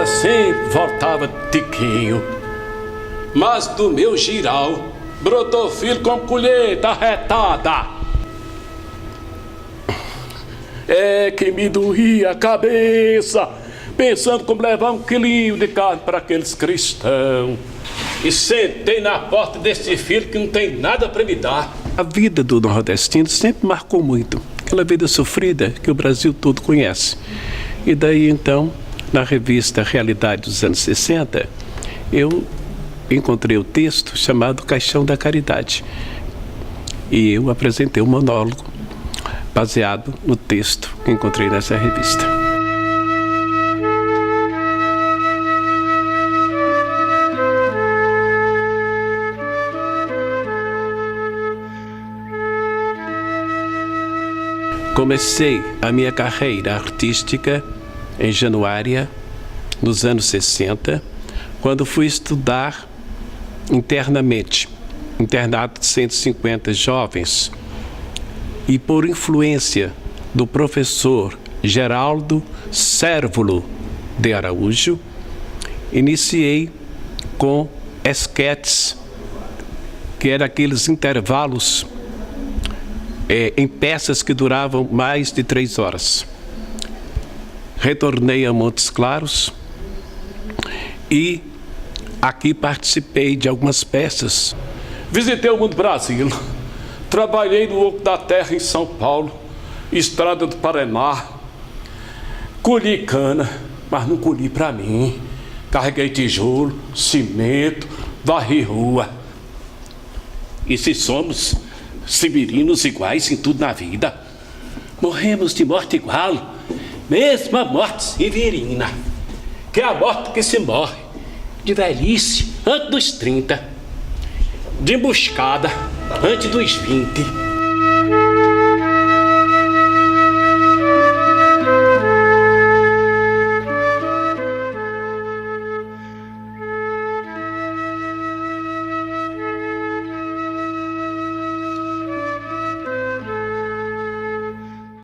sempre voltava tiquinho. Mas do meu giral brotou filho com colheita arretada. É que me doía a cabeça, pensando como levar 1 quilinho de carne para aqueles cristãos. E sentei na porta desse filho que não tem nada para me dar. A vida do nordestino sempre marcou muito. Aquela vida sofrida que o Brasil todo conhece. E daí então, na revista Realidade dos anos 60, eu encontrei o texto chamado Caixão da Caridade. E eu apresentei um monólogo baseado no texto que encontrei nessa revista. Comecei a minha carreira artística em Januária, nos anos 60, quando fui estudar internamente, internato de 150 jovens, e por influência do professor Geraldo Cérvulo de Araújo, iniciei com esquetes, que eram aqueles intervalos em peças que duravam mais de 3 horas. Retornei a Montes Claros e aqui participei de algumas peças. Visitei o Mundo Brasil. Trabalhei no Oco da Terra em São Paulo, Estrada do Paraná. Colhi cana, mas não colhi para mim. Carreguei tijolo, cimento, varri rua. E se somos sibirinos iguais em tudo na vida, morremos de morte igual, mesmo a morte sibirina, que é a morte que se morre de velhice antes dos 30, de emboscada antes dos 20.